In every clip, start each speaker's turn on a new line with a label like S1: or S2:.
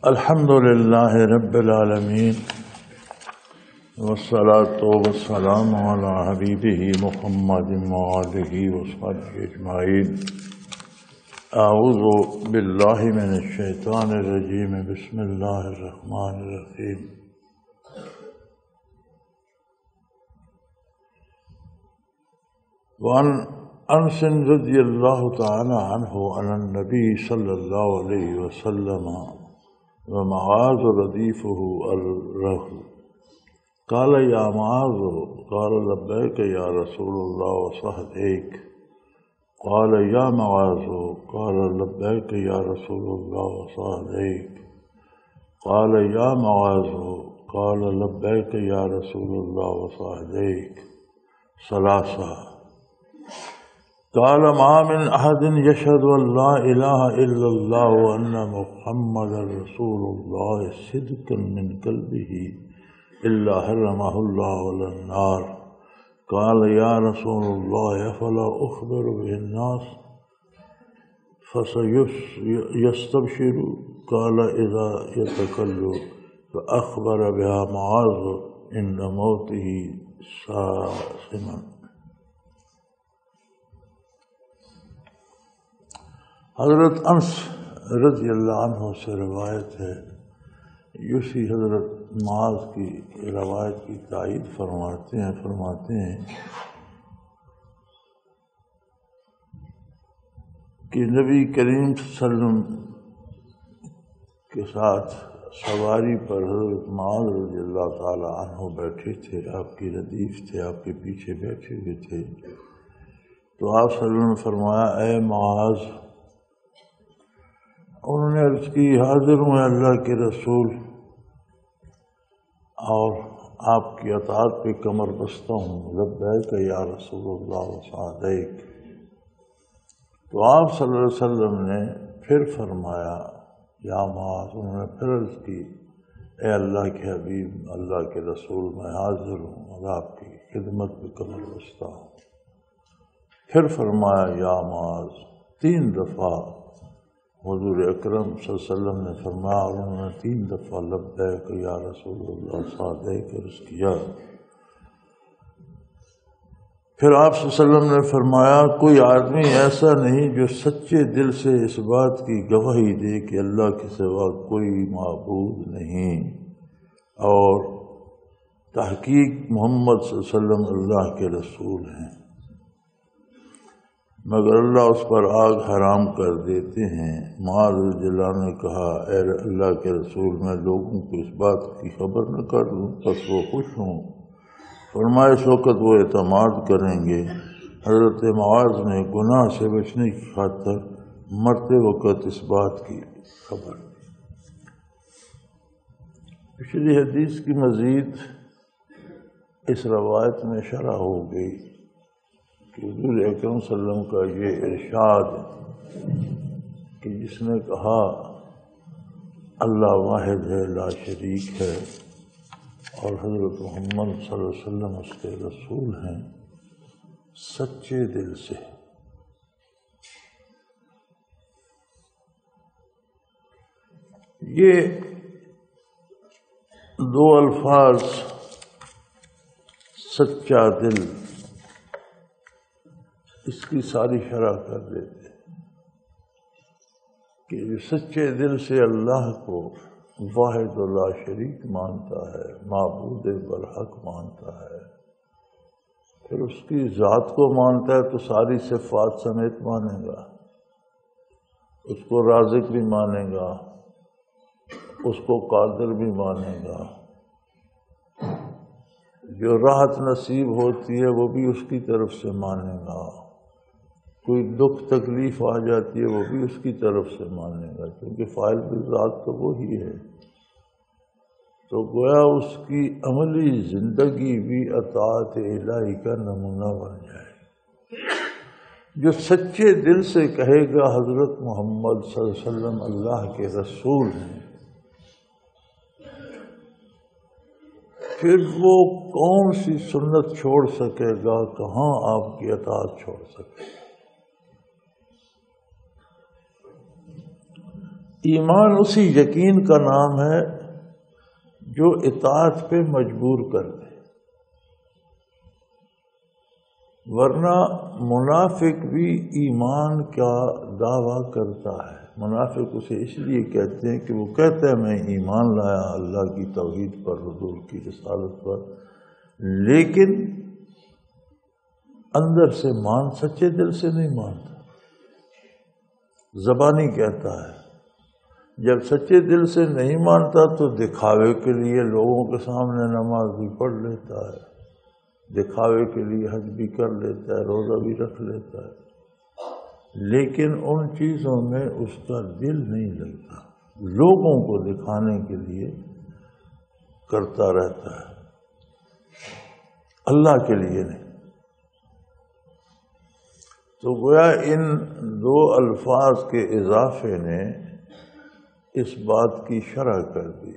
S1: الحمد للہ رب العالمین والصلاة والسلام علی حبیبہ محمد وآلہ وصحبہ اجمعین۔ اعوذ باللہ من الشیطان الرجیم، بسم اللہ الرحمن الرحیم۔ وعن انس رضی اللہ تعالی عنہ عن النبی صلی اللہ علیہ وسلم ومعاذ ردیفہ الرحل قال یا معاذ قال لبیک یا رسول اللہ وسعدیک قال یا معاذ قال لبیک یا رسول اللہ وسعدیک قال یا معاذ قال لبیک یا رسول اللہ وسعدیک ثلاثہ۔ قال ما من أحد يشهد أن لا إله إلا الله وأن محمدا رسول الله صدقا من قلبه إلا حرمه الله على النار۔ قال يا رسول الله أفلا أخبر به الناس فسيستبشر؟ قال إذا يتكلم فأخبر بها معاذ عند موته ساسما۔ حضرت انس رضی اللہ عنہ سے روایت ہے، یوسی حضرت معاذ کی روایت کی تائید فرماتے ہیں کہ نبی کریم صلی اللہ علیہ وسلم کے ساتھ سواری پر حضرت معاذ رضی اللہ تعالی عنہ بیٹھے تھے، آپ کی ردیف تھے، آپ کے پیچھے بیٹھے ہوئے تھے۔ تو آپ صلی اللہ علیہ وسلم نے فرمایا اے معاذ، انہوں نے عرض کی حاضر ہوں اللہ کے رسول اور آپ کی اطاعت پہ کمر بستہ ہوں، لبیک یا رسول اللہ وسعدیک۔ تو آپ صلی اللہ علیہ وسلم نے پھر فرمایا یا معاذ، انہوں نے پھر عرض کی اے اللہ کے حبیب، اللہ کے رسول، میں حاضر ہوں اور آپ کی خدمت پہ کمر بستہ ہوں۔ پھر فرمایا یا معاذ، 3 دفعہ حضور اکرم صلی اللہ علیہ وسلم نے فرمایا اور انہوں نے 3 دفعہ لبیک یا رسول اللہ صادق عرض کیا۔ پھر آپ صلی اللہ علیہ وسلم نے فرمایا کوئی آدمی ایسا نہیں جو سچے دل سے اس بات کی گواہی دے کہ اللہ کے سوا کوئی معبود نہیں اور تحقیق محمد صلی اللہ علیہ وسلم اللہ کے رسول ہیں، مگر اللہ اس پر آگ حرام کر دیتے ہیں۔ معاذ رضی اللہ عنہ نے کہا اے اللہ کے رسول، میں لوگوں کو اس بات کی خبر نہ کر دوں بس وہ خوش ہوں؟ فرمایا اس وقت وہ اعتماد کریں گے۔ حضرت معاذ نے گناہ سے بچنے کی خاطر مرتے وقت اس بات کی خبر۔ پچھلی حدیث کی مزید اس روایت میں شرح ہو گئی کہ حضور اکرم صلی اللہ علیہ وسلم کا یہ ارشاد کہ جس نے کہا اللہ واحد ہے، لا شریک ہے اور حضرت محمد صلی اللہ علیہ وسلم اس کے رسول ہیں، سچے دل سے۔ یہ 2 الفاظ سچا دل، اس کی ساری شرح کر دیتے کہ جو سچے دل سے اللہ کو واحد و لا شریک مانتا ہے، معبود برحق مانتا ہے، پھر اس کی ذات کو مانتا ہے تو ساری صفات سمیت مانے گا، اس کو رازق بھی مانے گا، اس کو قادر بھی مانے گا، جو راحت نصیب ہوتی ہے وہ بھی اس کی طرف سے مانے گا، کوئی دکھ تکلیف آ جاتی ہے وہ بھی اس کی طرف سے مانے گا، کیونکہ فاعل بالذات تو وہی ہے۔ تو گویا اس کی عملی زندگی بھی اطاعت الہی کا نمونہ بن جائے۔ جو سچے دل سے کہے گا حضرت محمد صلی اللہ علیہ وسلم اللہ کے رسول ہیں، پھر وہ کون سی سنت چھوڑ سکے گا، کہاں آپ کی اطاعت چھوڑ سکے گا؟ ایمان اسی یقین کا نام ہے جو اطاعت پہ مجبور کر دے، ورنہ منافق بھی ایمان کا دعویٰ کرتا ہے۔ منافق اسے اس لیے کہتے ہیں کہ وہ کہتا ہے میں ایمان لایا اللہ کی توحید پر، حضور کی رسالت پر، لیکن اندر سے سچے دل سے نہیں مانتا، زبانی کہتا ہے۔ جب سچے دل سے نہیں مانتا تو دکھاوے کے لیے لوگوں کے سامنے نماز بھی پڑھ لیتا ہے، دکھاوے کے لیے حج بھی کر لیتا ہے، روزہ بھی رکھ لیتا ہے، لیکن ان چیزوں میں اس کا دل نہیں لگتا، لوگوں کو دکھانے کے لیے کرتا رہتا ہے، اللہ کے لیے نہیں۔ تو گویا ان دو الفاظ کے اضافے نے اس بات کی شرح کر دی۔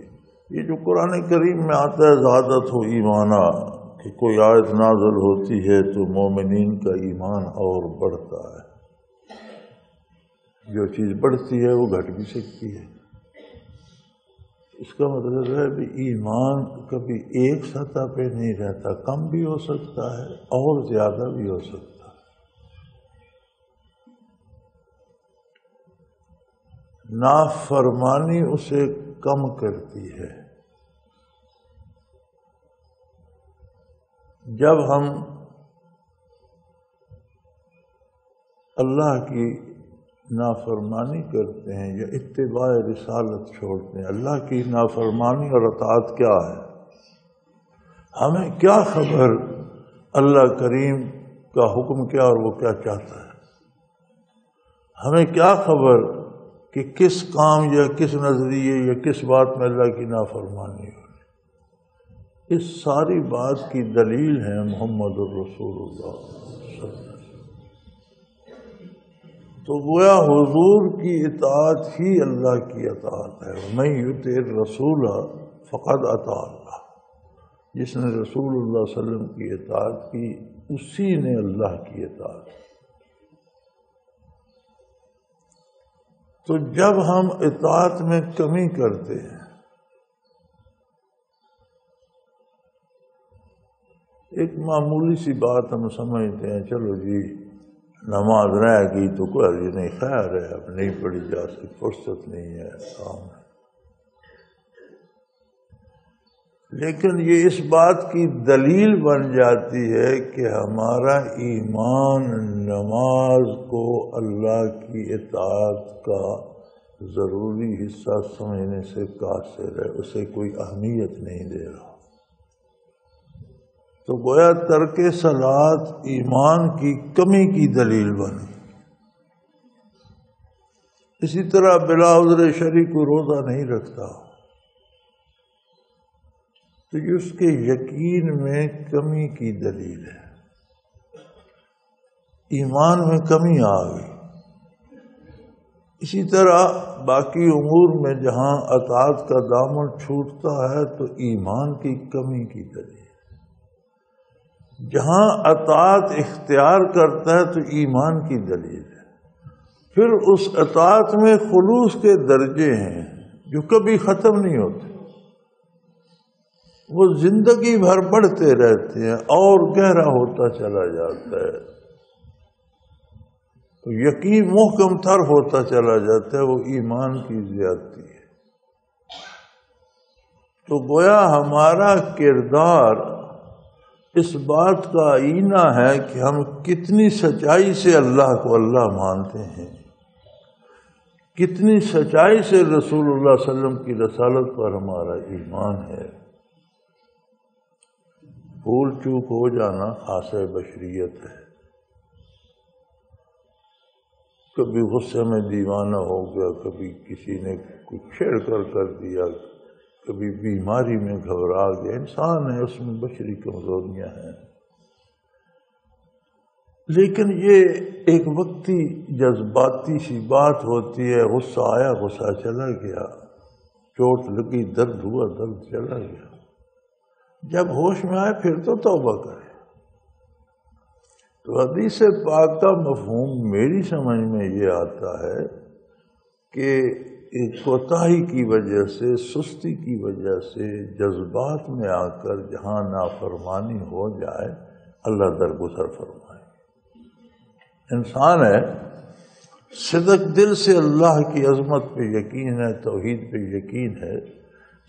S1: یہ جو قرآن کریم میں آتا ہے زیادت ہو ایمانہ، کہ کوئی آیت نازل ہوتی ہے تو مومنین کا ایمان اور بڑھتا ہے، جو چیز بڑھتی ہے وہ گھٹ بھی سکتی ہے۔ اس کا مطلب ہے کہ ایمان کبھی ایک سطح پہ نہیں رہتا، کم بھی ہو سکتا ہے اور زیادہ بھی ہو سکتا ہے۔ نافرمانی اسے کم کرتی ہے۔ جب ہم اللہ کی نافرمانی کرتے ہیں یا اتباع رسالت چھوڑتے ہیں، اللہ کی نافرمانی اور اطاعت کیا ہے؟ ہمیں کیا خبر اللہ کریم کا حکم کیا اور وہ کیا چاہتا ہے؟ ہمیں کیا خبر کہ کس کام یا کس نظریے یا کس بات میں اللہ کی نافرمانی ہو؟ اس ساری بات کی دلیل ہے محمد الرسول اللہ صلی اللہ علیہ وسلم۔ تو گویا حضور کی اطاعت ہی اللہ کی اطاعت ہے۔ وَمَن یُطِعِ الرَّسُولَ فَقَدْ أَطَاعَ اللَّهَ، جس نے رسول اللہ صلی اللہ علیہ وسلم کی اطاعت کی اسی نے اللہ کی اطاعت کی۔ تو جب ہم اطاعت میں کمی کرتے ہیں، ایک معمولی سی بات ہم سمجھتے ہیں، چلو جی نماز رہ گئی تو کوئی عرض نہیں، خیر ہے، اب نہیں پڑھی جا سکتی، فرصت نہیں ہے، کام ہے۔ لیکن یہ اس بات کی دلیل بن جاتی ہے کہ ہمارا ایمان نماز کو اللہ کی اطاعت کا ضروری حصہ سمجھنے سے قاصر ہے، اسے کوئی اہمیت نہیں دے رہا۔ تو گویا ترک صلاۃ ایمان کی کمی کی دلیل بنی۔ اسی طرح بلا عذر شرعی کو روزہ نہیں رکھتا تو یہ اس کے یقین میں کمی کی دلیل ہے، ایمان میں کمی آ گئی۔ اسی طرح باقی امور میں جہاں اطاعت کا دامن چھوٹتا ہے تو ایمان کی کمی کی دلیل، جہاں اطاعت اختیار کرتا ہے تو ایمان کی دلیل ہے۔ پھر اس اطاعت میں خلوص کے درجے ہیں جو کبھی ختم نہیں ہوتے، وہ زندگی بھر بڑھتے رہتے ہیں اور گہرا ہوتا چلا جاتا ہے، یقین محکم تر ہوتا چلا جاتا ہے، وہ ایمان کی زیادتی ہے۔ تو گویا ہمارا کردار اس بات کا آئینہ ہے کہ ہم کتنی سچائی سے اللہ کو اللہ مانتے ہیں، کتنی سچائی سے رسول اللہ صلی اللہ علیہ وسلم کی رسالت پر ہمارا ایمان ہے۔ بھول چوک ہو جانا خاصہ بشریت ہے، کبھی غصے میں دیوانہ ہو گیا، کبھی کسی نے کچھ چھیڑ کر دیا، کبھی بیماری میں گھبرا گیا، انسان ہے، اس میں بشری کمزوریاں ہیں۔ لیکن یہ ایک وقتی جذباتی سی بات ہوتی ہے، غصہ آیا غصہ چلا گیا، چوٹ لگی درد ہوا درد چلا گیا، جب ہوش میں آئے پھر تو توبہ کرے۔ تو حدیث پاک کا مفہوم میری سمجھ میں یہ آتا ہے کہ ایک کوتاہی کی وجہ سے، سستی کی وجہ سے، جذبات میں آ کر جہاں نافرمانی ہو جائے اللہ درگزر فرمائے۔ انسان ہے، صدق دل سے اللہ کی عظمت پہ یقین ہے، توحید پہ یقین ہے،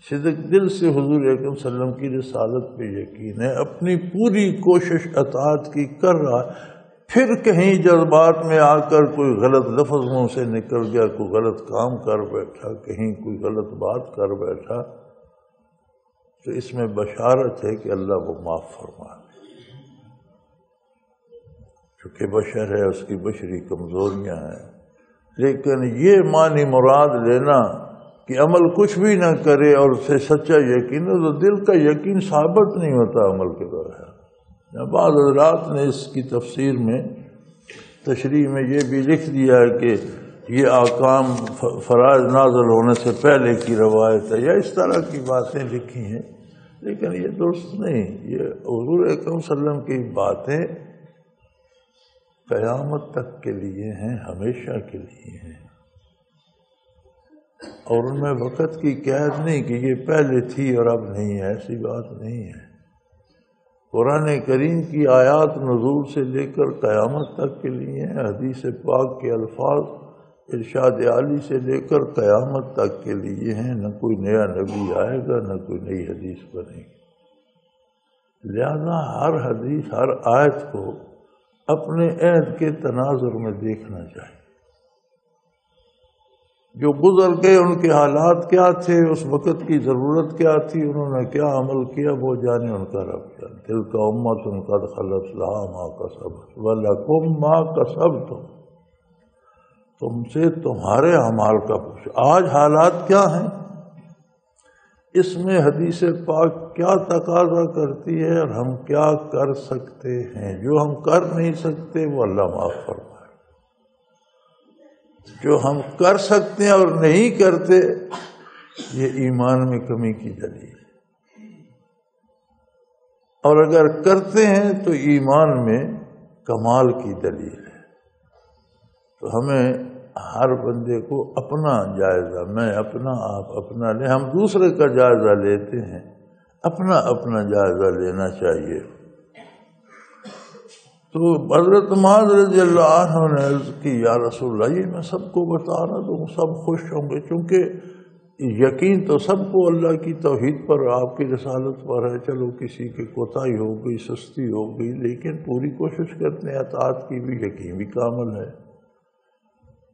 S1: صدق دل سے حضور اکرم صلی اللہ علیہ وسلم کی رسالت پہ یقین ہے، اپنی پوری کوشش اطاعت کی کر رہا ہے، پھر کہیں جذبات میں آ کر کوئی غلط لفظ منہ سے نکل گیا، کوئی غلط کام کر بیٹھا، کہیں کوئی غلط بات کر بیٹھا، تو اس میں بشارت ہے کہ اللہ وہ معاف فرما دے، چونکہ بشر ہے، اس کی بشری کمزوریاں ہیں۔ لیکن یہ معنی مراد لینا کہ عمل کچھ بھی نہ کرے اور اسے سچا یقین ہے، تو دل کا یقین ثابت نہیں ہوتا عمل کے دوران۔ بعض حضرات نے اس کی تفسیر میں، تشریح میں یہ بھی لکھ دیا ہے کہ یہ احکام فرائض نازل ہونے سے پہلے کی روایت ہے، یا اس طرح کی باتیں لکھی ہیں، لیکن یہ درست نہیں۔ یہ حضور اکرم صلی اللہ علیہ وسلم کی باتیں قیامت تک کے لیے ہیں، ہمیشہ کے لیے ہیں، اور ان میں وقت کی قید نہیں کہ یہ پہلے تھی اور اب نہیں ہے، ایسی بات نہیں ہے۔ قرآن کریم کی آیات نزول سے لے کر قیامت تک کے لیے ہیں، حدیث پاک کے الفاظ ارشاد عالی سے لے کر قیامت تک کے لیے ہیں، نہ کوئی نیا نبی آئے گا، نہ کوئی نئی حدیث بنے گی۔ لہذا ہر حدیث، ہر آیت کو اپنے عہد کے تناظر میں دیکھنا چاہیے۔ جو گزر گئے ان کے حالات کیا تھے، اس وقت کی ضرورت کیا تھی، انہوں نے کیا عمل کیا، وہ جانے ان کا رب جانے۔ تلک امۃ قد خلت لہا ما کسبت ولکم ما کسبتم، تم سے تمہارے اعمال کا پوچھو۔ آج حالات کیا ہیں، اس میں حدیث پاک کیا تقاضا کرتی ہے اور ہم کیا کر سکتے ہیں۔ جو ہم کر نہیں سکتے وہ اللہ معاف فرمائے، جو ہم کر سکتے ہیں اور نہیں کرتے، یہ ایمان میں کمی کی دلیل ہے، اور اگر کرتے ہیں تو ایمان میں کمال کی دلیل ہے۔ تو ہمیں ہر بندے کو اپنا جائزہ، میں اپنا، آپ اپنا لیں، ہم دوسرے کا جائزہ لیتے ہیں، اپنا اپنا جائزہ لینا چاہیے۔ تو حضرت معاذ رضی اللہ عنہ نے عرض کی، یا رسول اللہ، یہ میں سب کو بتانا تو سب خوش ہوں گے، چونکہ یقین تو سب کو اللہ کی توحید پر، آپ کی رسالت پر ہے۔ چلو کسی کی کوتاہی ہو گئی، سستی ہو گئی، لیکن پوری کوشش کرتے ہیں، اطاعت کی بھی، یقین بھی کامل ہے۔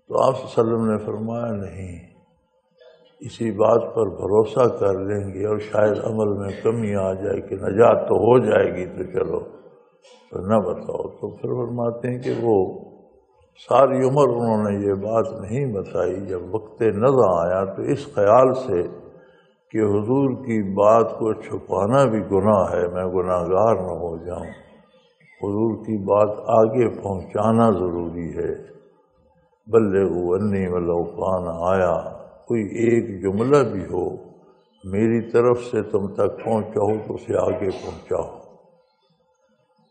S1: تو آپ صلی اللہ علیہ وسلم نے فرمایا، نہیں، اسی بات پر بھروسہ کر لیں گے اور شاید عمل میں کمی آ جائے کہ نجات تو ہو جائے گی، تو چلو تو نہ بتاؤ۔ تو پھر فرماتے ہیں کہ وہ ساری عمر انہوں نے یہ بات نہیں بتائی، جب وقت نزع آیا تو اس خیال سے کہ حضور کی بات کو چھپانا بھی گناہ ہے، میں گناہ گار نہ ہو جاؤں، حضور کی بات آگے پہنچانا ضروری ہے۔ بلغوا انی ولو کان آیا، کوئی ایک جملہ بھی ہو میری طرف سے تم تک پہنچا ہو تو اسے آگے پہنچاؤ۔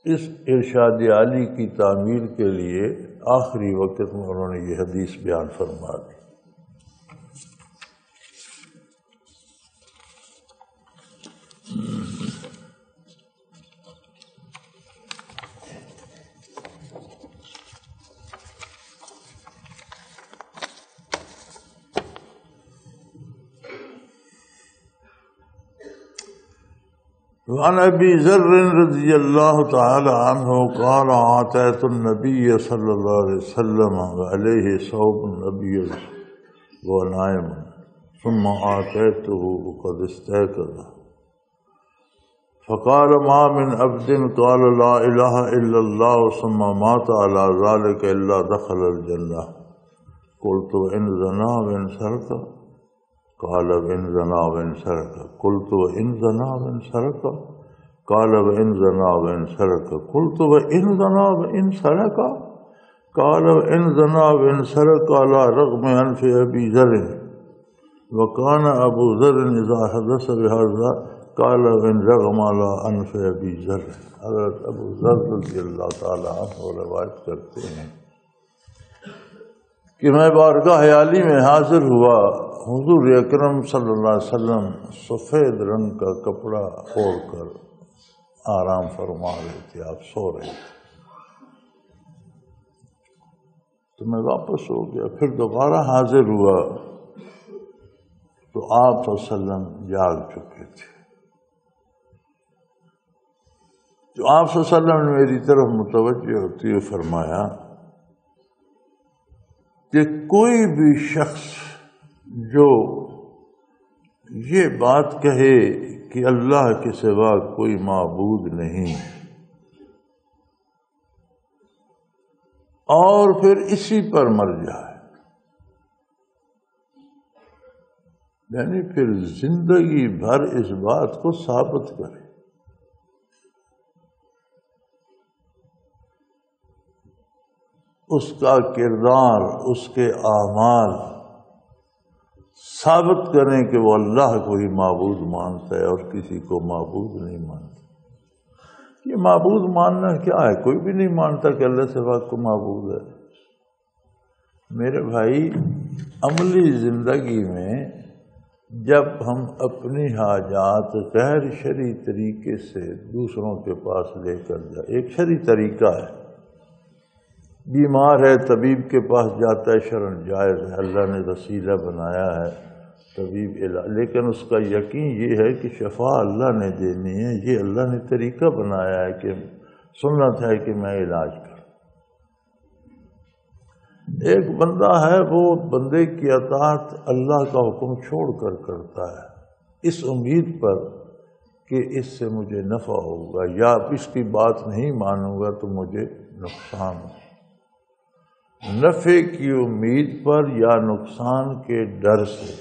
S1: اس ارشاد عالی کی تعمیل کے لیے آخری وقت میں انہوں نے یہ حدیث بیان فرما دی۔ وعن ابی ذر رضی اللہ تعالی عنہ قال آتیت النبی صلی اللہ علیہ وسلم علیہ ثوب النبی ونائم ثم آتیته قد استيقظ فقال ما من عبد قال لا الہ الا اللہ ثم مات على ذلك الا دخل الجنہ قلت ان زنا وان سرق قال وإن زنا وإن سرق قلت وإن زنا وإن سرق قال وإن زنا وإن سرق قلت وإن زنا وإن سرق قال وإن زنا وإن سرق على رغم أنف أبي ذر وكان أبو ذر إذا حدث بهذا قال وإن رغم على أنف أبي ذر۔ حضرت ابو ذر رضی اللہ تعالی عنہ روایت کرتے ہیں کہ میں بارگاہ عالی میں حاضر ہوا، حضور اکرم صلی اللہ علیہ وسلم سفید رنگ کا کپڑا اوڑھ کر آرام فرما رہے تھے، آپ سو رہے تھے۔ تو میں واپس ہو گیا، پھر دوبارہ حاضر ہوا تو آپ صلی اللہ علیہ وسلم جاگ چکے تھے۔ تو آپ صلی اللہ علیہ وسلم نے میری طرف متوجہ ہوتے ہوئے فرمایا کہ کوئی بھی شخص جو یہ بات کہے کہ اللہ کے سوا کوئی معبود نہیں اور پھر اسی پر مر جائے، یعنی پھر زندگی بھر اس بات کو ثابت کرے، اس کا کردار، اس کے اعمال ثابت کریں کہ وہ اللہ کو ہی معبود مانتا ہے اور کسی کو معبود نہیں مانتا۔ یہ معبود ماننا کیا ہے؟ کوئی بھی نہیں مانتا کہ اللہ سے کو معبود ہے۔ میرے بھائی، عملی زندگی میں جب ہم اپنی حاجات غیر شرعی طریقے سے دوسروں کے پاس لے کر جائیں، ایک شرعی طریقہ ہے، بیمار ہے طبیب کے پاس جاتا ہے، شرعاً جائز ہے، اللہ نے وسیلہ بنایا ہے طبیب علاج، لیکن اس کا یقین یہ ہے کہ شفا اللہ نے دینی ہے، یہ اللہ نے طریقہ بنایا ہے کہ سنت ہے کہ میں علاج کروں۔ ایک بندہ ہے، وہ بندے کی اطاعت اللہ کا حکم چھوڑ کر کرتا ہے اس امید پر کہ اس سے مجھے نفع ہوگا، یا اس کی بات نہیں مانوں گا تو مجھے نقصان ہوگا۔ نفع کی امید پر یا نقصان کے ڈر سے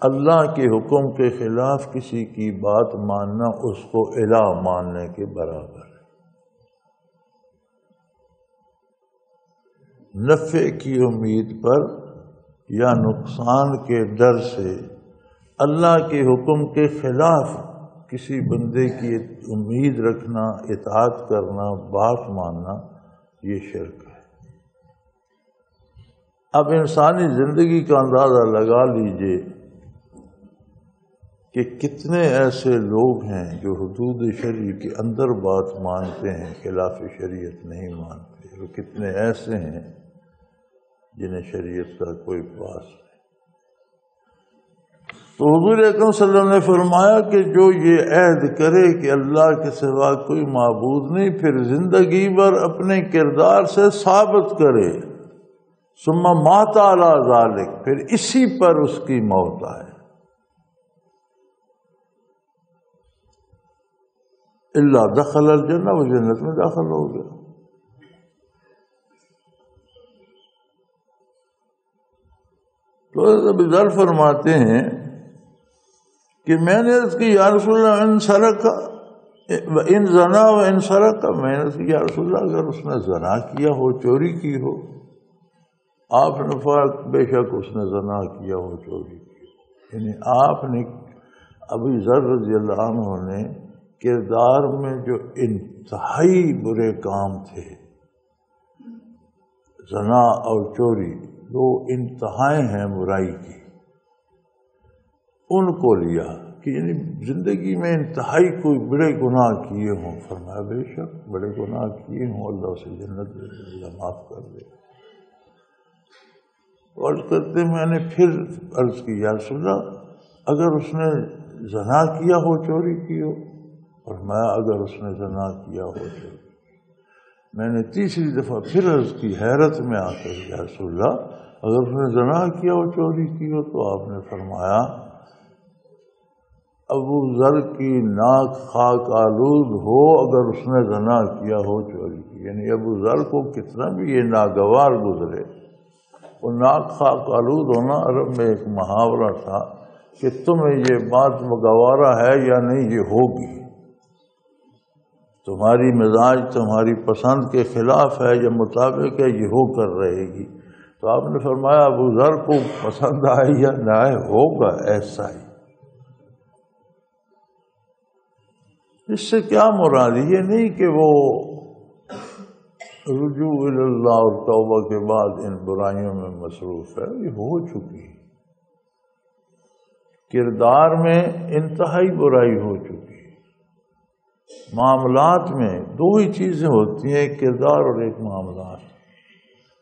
S1: اللہ کے حکم کے خلاف کسی کی بات ماننا اس کو الہ ماننے کے برابر ہے۔ نفع کی امید پر یا نقصان کے ڈر سے اللہ کے حکم کے خلاف کسی بندے کی امید رکھنا، اطاعت کرنا، بات ماننا، یہ شرک ہے۔ اب انسانی زندگی کا اندازہ لگا لیجئے کہ کتنے ایسے لوگ ہیں جو حدود شرعی کے اندر بات مانتے ہیں، خلاف شریعت نہیں مانتے، اور کتنے ایسے ہیں جنہیں شریعت کا کوئی پاس نہیں۔ تو حضور اکرم صلی اللہ علیہ وسلم نے فرمایا کہ جو یہ عہد کرے کہ اللہ کے سوا کوئی معبود نہیں، پھر زندگی بھر اپنے کردار سے ثابت کرے، ثم مات علی ذلک، پھر اسی پر اس کی موت آئے، الا دخل الجنہ، وہ جنت میں داخل ہو گیا۔ تو ابو ذر فرماتے ہیں کہ میں نے عرض کی یا رسول اللہ ان سرق ان زنا و ان سرق، میں نے عرض کی یا رسول اللہ اگر اس نے زنا کیا ہو، چوری کی ہو، آپ نے فرمایا بے شک اس نے زنا کیا ہو، چوری کی ہو، یعنی آپ نے ابو ذر رضی اللہ عنہ نے کردار میں جو انتہائی برے کام تھے، زنا اور چوری، دو انتہائیں ہیں برائی کی، ان کو لیا کہ یعنی زندگی میں انتہائی کوئی بڑے گناہ کیے ہوں، فرمایا بے شک بڑے گناہ کیے ہوں، اللہ اسے جنت دے دے، اللہ معاف کر دے۔ عرض کرتے میں نے پھر عرض کی یا رسول اللہ اگر اس نے زنا کیا ہو، چوری کی ہو، فرمایا اگر اس نے زنا کیا ہو، چوری۔ میں نے تیسری دفعہ پھر عرض کی حیرت میں آ کر یا رسول اللہ اگر اس نے زنا کیا ہو، چوری کی ہو، تو آپ نے فرمایا ابو ذر کی ناک خاک آلود ہو اگر اس نے زنا کیا ہو، چوری کی، یعنی ابو ذر کو کتنا بھی یہ ناگوار گزرے، وہ ناک خاک آلود ہونا عرب میں ایک محاورہ تھا کہ تمہیں یہ بات گوارا ہے یا نہیں، یہ ہوگی، تمہاری مزاج تمہاری پسند کے خلاف ہے یا مطابق ہے، یہ ہو کر رہے گی۔ تو آپ نے فرمایا ابو ذر کو پسند آئے یا نہ آئے، ہوگا ایسا ہی۔ اس سے کیا مراد؟ یہ نہیں کہ وہ رجوع اللہ اور توبہ کے بعد ان برائیوں میں مصروف ہے، یہ ہو چکی ہے۔ کردار میں انتہائی برائی ہو چکی ہے۔ معاملات میں دو ہی چیزیں ہوتی ہیں، ایک کردار اور ایک معاملات۔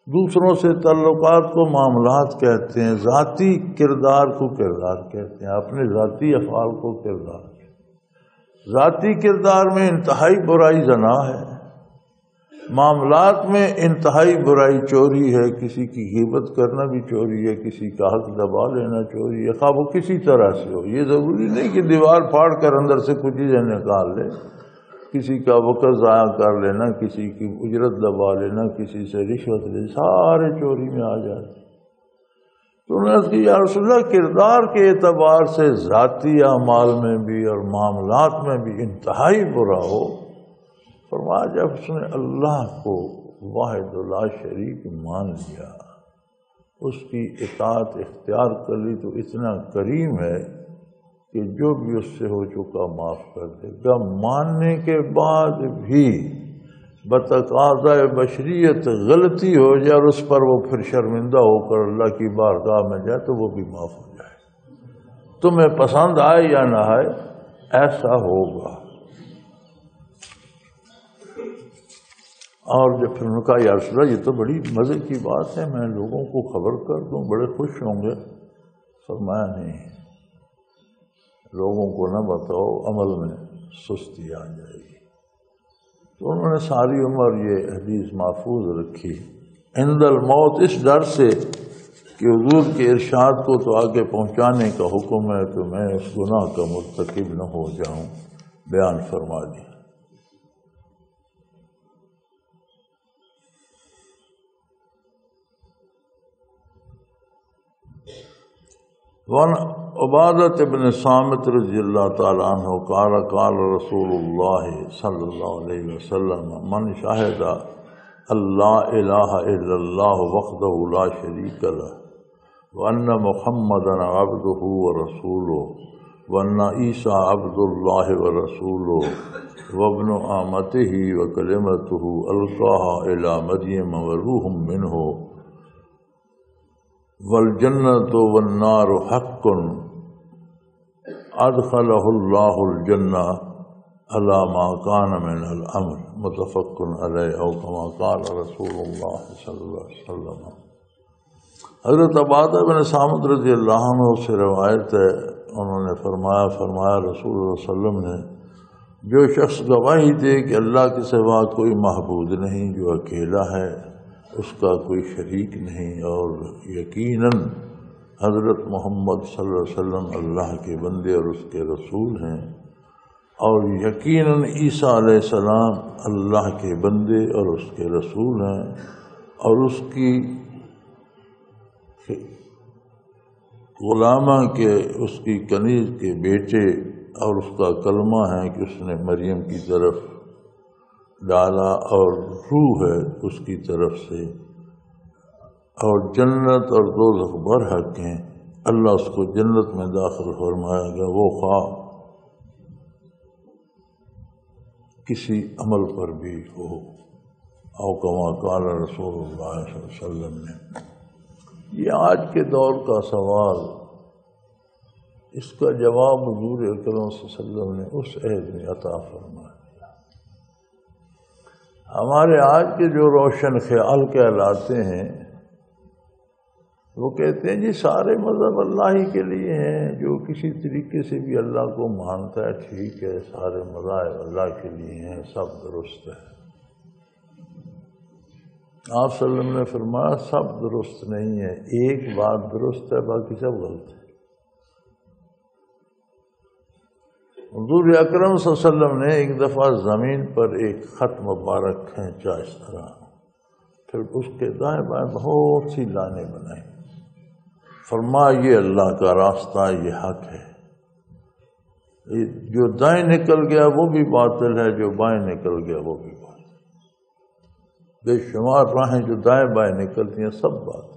S1: دوسروں سے تعلقات کو معاملات کہتے ہیں، ذاتی کردار کو کردار کہتے ہیں، اپنے ذاتی افعال کو کردار کہتے ہیں۔ ذاتی کردار میں انتہائی برائی زنا ہے، معاملات میں انتہائی برائی چوری ہے، کسی کی غیبت کرنا بھی چوری ہے، کسی کا حق دبا لینا چوری ہے، خواہ وہ کسی طرح سے ہو۔ یہ ضروری نہیں کہ دیوار پھاڑ کر اندر سے کچھ چیزیں نکال لے، کسی کا وقت ضائع کر لینا، کسی کی اجرت دبا لینا، کسی سے رشوت لے، سارے چوری میں آ جاتے۔ تو انہوں نے عرض کی یا رسول اللہ، کردار کے اعتبار سے ذاتی اعمال میں بھی اور معاملات میں بھی انتہائی برا ہو، فرمایا جب اس نے اللہ کو واحد لا شریک مان لیا، اس کی اطاعت اختیار کر لی، تو اتنا کریم ہے کہ جو بھی اس سے ہو چکا معاف کر دے گا۔ ماننے کے بعد بھی بتقاضۂ بشریت غلطی ہو جائے اور اس پر وہ پھر شرمندہ ہو کر اللہ کی بارگاہ میں جائے تو وہ بھی معاف ہو جائے، تمہیں پسند آئے یا نہ آئے، ایسا ہوگا۔ اور جب پھر انہوں نے کہا یا رسول اللہ، یہ تو بڑی مزے کی بات ہے، میں لوگوں کو خبر کر دوں، بڑے خوش ہوں گے۔ فرمایا نہیں، لوگوں کو نہ بتاؤ، عمل میں سستی آ جائے گی۔ تو انہوں نے ساری عمر یہ حدیث محفوظ رکھی عند الموت، اس ڈر سے کہ حضور کے ارشاد کو تو آگے پہنچانے کا حکم ہے کہ میں اس گناہ کا مرتکب نہ ہو جاؤں، بیان فرما دیا۔ وعن عبادۃ بن صامت رضی اللہ تعالیٰ عنہ قال قال رسول اللہ صلی اللہ علیہ وسلم من شاہد اللہ الہ الا اللہ وحدہ لا شریک لہ وان محمدا عبدہ ورسولہ وان عیسیٰ عبد اللہ ورسولہ وابن امتہ وکلمتہ القاها الی مریم وروح منہ والجنۃ والنار حق ادخلہ اللہ الجنہ علی ما کان من الامر، متفق علیہ او کما قال رسول اللہ صلی اللہ علیہ وسلم۔ حضرت عبادہ بن صامت رضی اللہ عنہ سے روایت ہے، انہوں نے فرمایا رسول اللہ صلی اللہ علیہ وسلم نے، جو شخص گواہی دے کہ اللہ کے سوا کوئی معبود نہیں، جو اکیلا ہے، اس کا کوئی شریک نہیں، اور یقیناً حضرت محمد صلی اللہ علیہ وسلم اللہ کے بندے اور اس کے رسول ہیں، اور یقیناً عیسیٰ علیہ السلام اللہ کے بندے اور اس کے رسول ہیں، اور اس کی غلامہ کے اس کی کنیز کے بیٹے، اور اس کا کلمہ ہے کہ اس نے مریم کی طرف ڈالا، اور روح ہے اس کی طرف سے، اور جنت اور دوزخ برحق ہیں، اللہ اس کو جنت میں داخل فرمائے گا، وہ خواہ کسی عمل پر بھی ہو، او کما قال رسول اللہ صلی اللہ علیہ وسلم نے۔ یہ آج کے دور کا سوال، اس کا جواب حضور اکرم صلی اللہ علیہ وسلم نے اس عہد میں عطا فرمایا۔ ہمارے آج کے جو روشن خیال کہلاتے ہیں، وہ کہتے ہیں جی سارے مذہب اللہ ہی کے لیے ہیں، جو کسی طریقے سے بھی اللہ کو مانتا ہے ٹھیک ہے، سارے مذاہب اللہ کے لیے ہیں، سب درست ہے۔ آپ صلی اللہ علیہ وسلم نے فرمایا سب درست نہیں ہے، ایک بات درست ہے، باقی سب غلط ہے۔ حضور اکرم صلی اللہ علیہ وسلم نے ایک دفعہ زمین پر ایک خط مبارک کھینچا اس طرح، پھر اس کے دائیں بائیں بہت سی لانیں بنائیں، فرمایا یہ اللہ کا راستہ، یہ حق ہے، جو دائیں نکل گیا وہ بھی باطل ہے، جو بائیں نکل گیا وہ بھی باطل۔ بے شمار راہیں جو دائیں بائیں نکلتی ہیں سب باطل۔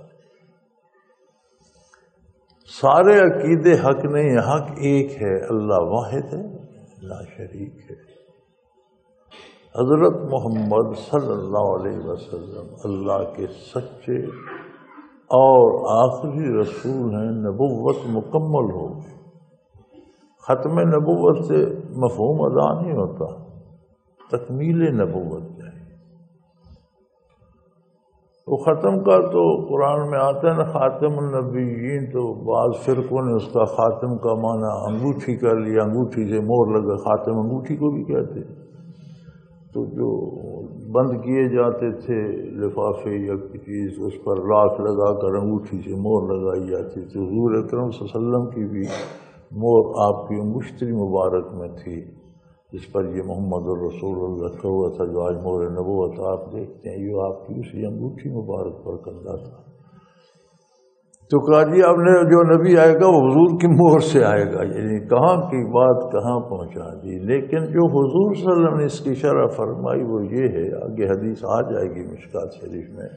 S1: سارے عقیدے حق نہیں، حق ایک ہے، اللہ واحد ہے، لا شریک ہے۔ حضرت محمد صلی اللہ علیہ وسلم اللہ کے سچے اور آخری رسول ہیں، نبوت مکمل ہو گئی۔ ختم نبوت سے مفہوم ادا نہیں ہوتا، تکمیل نبوت چاہیے۔ وہ ختم کا تو قرآن میں آتا ہے نا، خاتم النبیین، تو بعض فرقوں نے اس کا خاتم کا معنی انگوٹھی کر لیا، انگوٹھی سے مہر لگا، خاتم انگوٹھی کو بھی کہتے۔ تو جو بند کیے جاتے تھے لفافے یا چیز، اس پر لاک لگا کر انگوٹھی سے مہر لگائی جاتی تھی۔ حضور اکرم صلی اللہ علیہ وسلم کی بھی مہر آپ کی انگشتری مبارک میں تھی، جس پر یہ محمد الرسول اللہ کا ہوا تھا، جو آج مہر نبوت آپ دیکھتے ہیں، یہ آپ کی اسی انگوٹھی مبارک پر کندہ تھا۔ تو کہا جی آپ نے جو نبی آئے گا وہ حضور کی مہر سے آئے گا، یعنی کہاں کی بات کہاں پہنچا دی۔ لیکن جو حضور صلی اللہ علیہ وسلم نے اس کی شرح فرمائی وہ یہ ہے، آگے حدیث آ جائے گی مشکات شریف میں،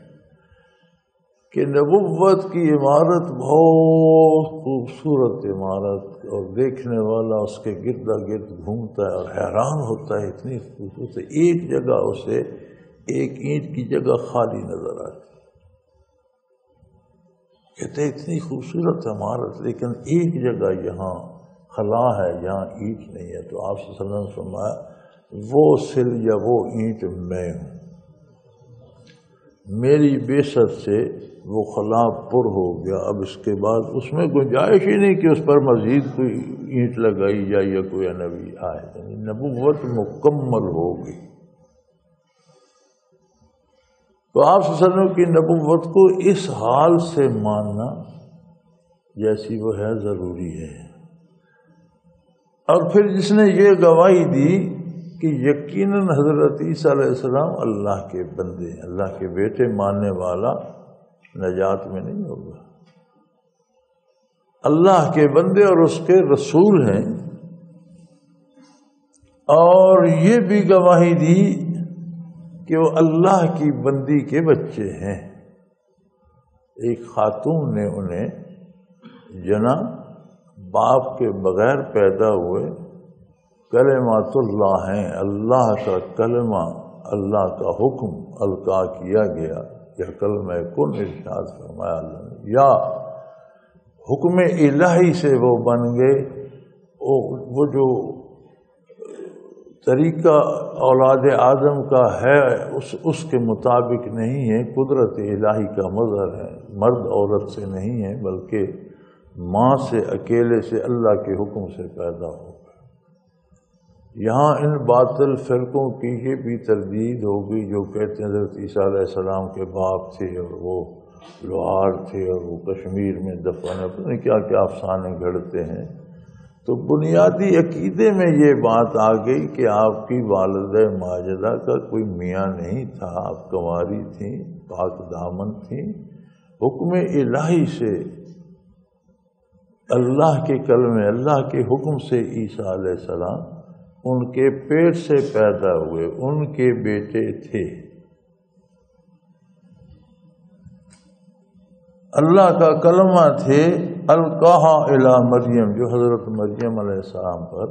S1: کہ نبوت کی عمارت بہت خوبصورت عمارت، اور دیکھنے والا اس کے گرد گرد گھومتا ہے اور حیران ہوتا ہے، اتنی خوبصورت، ایک جگہ اسے ایک اینٹ کی جگہ خالی نظر آتی، کہتے اتنی خوبصورت عمارت لیکن ایک جگہ یہاں خلا ہے، یہاں اینٹ نہیں ہے۔ تو آپ صلی اللہ علیہ وسلم نے فرمایا وہ سل یا وہ اینٹ میں ہوں، میری بعثت سے وہ خلا پر ہو گیا، اب اس کے بعد اس میں گنجائش ہی نہیں کہ اس پر مزید کوئی اینٹ لگائی جائے یا کوئی نبی آئے، یعنی نبوت مکمل ہو گئی۔ تو آپ صلی اللہ علیہ وسلم کی نبوت کو اس حال سے ماننا جیسی وہ ہے ضروری ہے۔ اور پھر جس نے یہ گواہی دی کہ یقیناً حضرت عیسیٰ علیہ السلام اللہ کے بندے ہیں، اللہ کے بیٹے، ماننے والا نجات میں نہیں ہوگا، اللہ کے بندے اور اس کے رسول ہیں۔ اور یہ بھی گواہی دی کہ وہ اللہ کی بندی کے بچے ہیں۔ ایک خاتون نے انہیں جنا، باپ کے بغیر پیدا ہوئے، کلمات اللہ ہیں، اللہ کا کلمہ، اللہ کا حکم القا کیا گیا، یا کلمہ کن ارشاد فرمایا اللہ نے، یا حکم الہی سے وہ بن گئے۔ وہ جو طریقہ اولاد آدم کا ہے اس کے مطابق نہیں ہے، قدرت الہی کا مظہر ہے، مرد عورت سے نہیں ہے، بلکہ ماں سے اکیلے سے اللہ کے حکم سے پیدا ہو گئے۔ یہاں ان باطل فرقوں کی یہ بھی تردید ہوگی جو کہتے ہیں حضرت عیسیٰ علیہ السلام کے باپ تھے اور وہ لوہار تھے اور وہ کشمیر میں دفن ہے، پتہ نہیں کیا کیا افسانے گھڑتے ہیں۔ تو بنیادی عقیدے میں یہ بات آ گئی کہ آپ کی والدہ ماجدہ کا کوئی میاں نہیں تھا، آپ کنواری تھیں، پاک دامن تھیں، حکم الہی سے، اللہ کے کلمے، اللہ کے حکم سے عیسیٰ علیہ السلام ان کے پیٹ سے پیدا ہوئے، ان کے بیٹے تھے۔ اللہ کا کلمہ تھے، القاہا الی مریم، جو حضرت مریم علیہ السلام پر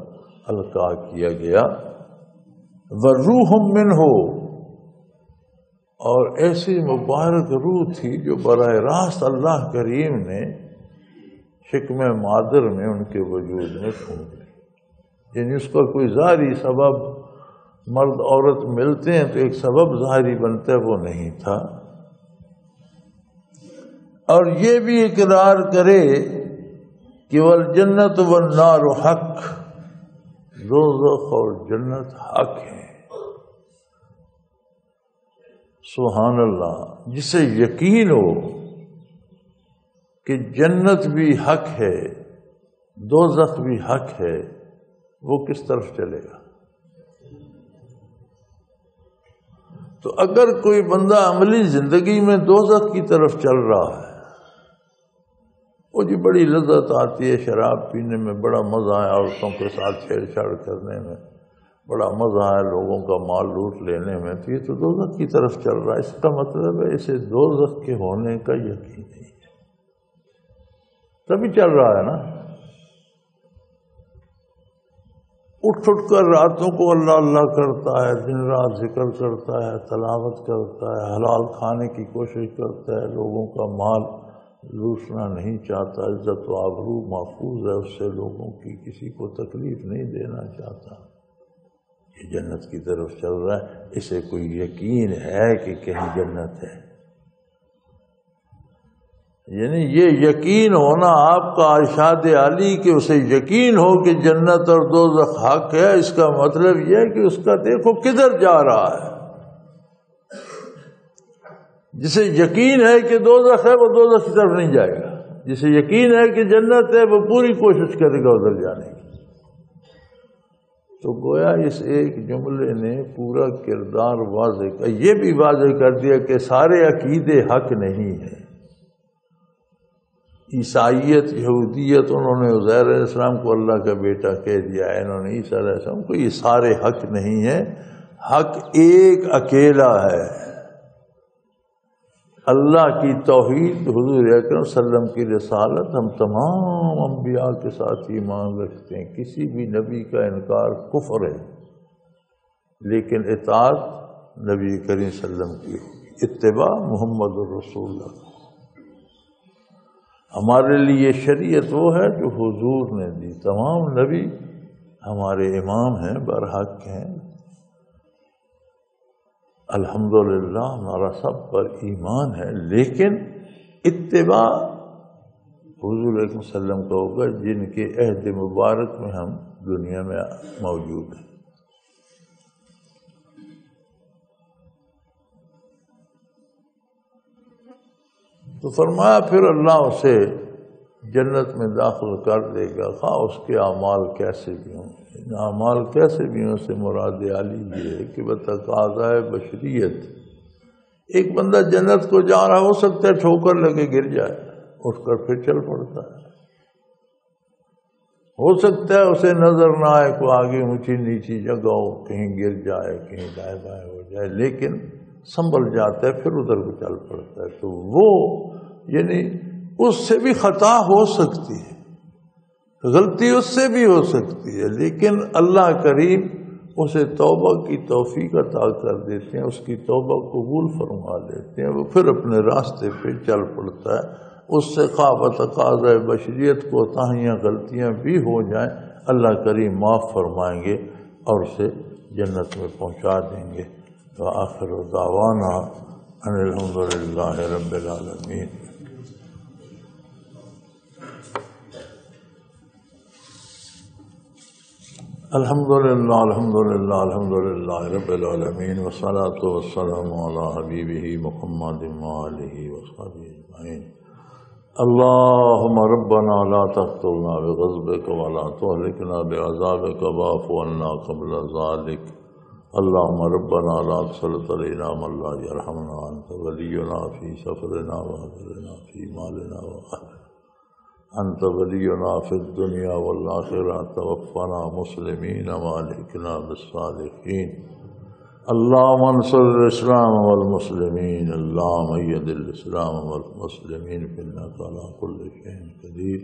S1: القا کیا گیا، وروح منہ، اور ایسی مبارک روح تھی جو براہ راست اللہ کریم نے شکم مادر میں ان کے وجود میں پھونک لی، یعنی اس کا کوئی ظاہری سبب، مرد عورت ملتے ہیں تو ایک سبب ظاہری بنتا ہے، وہ نہیں تھا۔ اور یہ بھی اقرار کرے کہ والجنت والنار حق، دوزخ اور جنت حق ہے۔ سبحان اللہ، جسے یقین ہو کہ جنت بھی حق ہے، دوزخ بھی حق ہے، وہ کس طرف چلے گا؟ تو اگر کوئی بندہ عملی زندگی میں دوزخ کی طرف چل رہا ہے، وہ جی بڑی لذت آتی ہے شراب پینے میں، بڑا مزہ ہے عورتوں کے ساتھ چھیڑ چھاڑ کرنے میں، بڑا مزہ ہے لوگوں کا مال لوٹ لینے میں، تو یہ تو دوزخ کی طرف چل رہا ہے۔ اس کا مطلب ہے اسے دوزخ کے ہونے کا یقین نہیں ہے، تبھی چل رہا ہے نا۔ اٹھ کر راتوں کو اللہ اللہ کرتا ہے، دن رات ذکر کرتا ہے، تلاوت کرتا ہے، حلال کھانے کی کوشش کرتا ہے، لوگوں کا مال لوٹنا نہیں چاہتا، عزت و آبرو محفوظ ہے اس سے، لوگوں کی کسی کو تکلیف نہیں دینا چاہتا، یہ جنت کی طرف چل رہا ہے، اسے کوئی یقین ہے کہ کہیں جنت ہے؟ یعنی یہ یقین ہونا آپ کا ارشاد علی کہ اسے یقین ہو کہ جنت اور دوزخ حق ہے، اس کا مطلب یہ ہے کہ اس کا دیکھو کدھر جا رہا ہے۔ جسے یقین ہے کہ دوزخ ہے وہ دوزخ کی طرف نہیں جائے گا، جسے یقین ہے کہ جنت ہے وہ پوری کوشش کرے گا ادھر جانے کی۔ تو گویا اس ایک جملے نے پورا کردار واضح کیا، یہ بھی واضح کر دیا کہ سارے عقیدے حق نہیں ہیں۔ عیسائیت، یہودیت، انہوں نے عزیر علیہ السلام کو اللہ کا بیٹا کہہ دیا ہے، انہوں نے عیسیٰ علیہ السلام کو، یہ سارے حق نہیں ہیں، حق ایک اکیلا ہے۔ اللہ کی توحید، حضور اکرم صلی اللہ علیہ وسلم کی رسالت، ہم تمام انبیاء کے ساتھ ایمان رکھتے ہیں، کسی بھی نبی کا انکار کفر ہے، لیکن اطاعت نبی کریم صلی اللہ علیہ وسلم کی ہوگی، اتباع محمد الرسول اللہ۔ ہمارے لیے شریعت وہ ہے جو حضور نے دی، تمام نبی ہمارے امام ہیں، برحق ہیں، الحمدللہ ہمارا سب پر ایمان ہے، لیکن اتباع حضور صلی اللہ علیہ وسلم کا ہوگا جن کے عہد مبارک میں ہم دنیا میں موجود ہیں۔ تو فرمایا پھر اللہ اسے جنت میں داخل کر دے گا، خواہ اس کے اعمال کیسے بھی ہوں۔ اعمال کیسے بھی ہوں سے مراد علی یہ ہے کہ بتقاضۂ بشریت ایک بندہ جنت کو جا رہا، ہو سکتا ہے ٹھوکر لگے گر جائے، اٹھ کر پھر چل پڑتا ہے، ہو سکتا ہے اسے نظر نہ آئے، کوئی آگے اونچی نیچی جگہ ہو، کہیں گر جائے، کہیں دائیں بائیں ہو جائے، لیکن سنبھل جاتا ہے، پھر ادھر کو چل پڑتا ہے۔ تو وہ یعنی اس سے بھی خطا ہو سکتی ہے، غلطی اس سے بھی ہو سکتی ہے، لیکن اللہ کریم اسے توبہ کی توفیق عطا کر دیتے ہیں، اس کی توبہ قبول فرما لیتے ہیں، وہ پھر اپنے راستے پہ چل پڑتا ہے۔ اس سے خواہ تقاضۂ بشریت کو تاہیاں غلطیاں بھی ہو جائیں، اللہ کریم معاف فرمائیں گے اور اسے جنت میں پہنچا دیں گے۔ وآخر دعوانا ان الحمدللہ رب العالمین۔ الحمدللہ الحمدللہ الحمدللہ رب العالمین، والصلاة والسلام علی حبیبہ محمد وآلہ وصحبہ اجمعین۔ اللہم ربنا لا تقتلنا بغضبک ولا تہلکنا بعذابک واعف عنا قبل ذلک۔ اللہم ربنا لا تسلط علینا من لا یرحمنا، انت ولینا فی سفرنا وحضرنا فی مالنا وآخرنا، انت ولینا فی الدنیا والآخرہ، توفنا مسلمین والحقنا بالصالحین۔ اللہم انصر الاسلام والمسلمین، اللہم اید الاسلام والمسلمین، فإنک علی کل شیء قدیر۔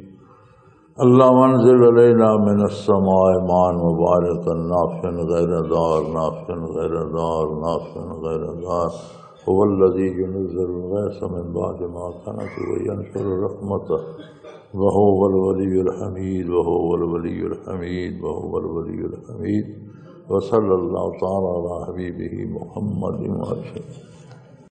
S1: اللہم انزل علینا من السماء ماء مبارکا نافعا غیر ضار، نافعا غیر ضار، نافعا غیر ضار، هو الذی ينزل الغیث من بعد ما قنط وینشر رحمتہ، وهو الولی الحمید، وهو الولی الحمید، وهو الولی الحمید۔ وصلی اللہ تعالی علی حبیبہ محمد وآلہ۔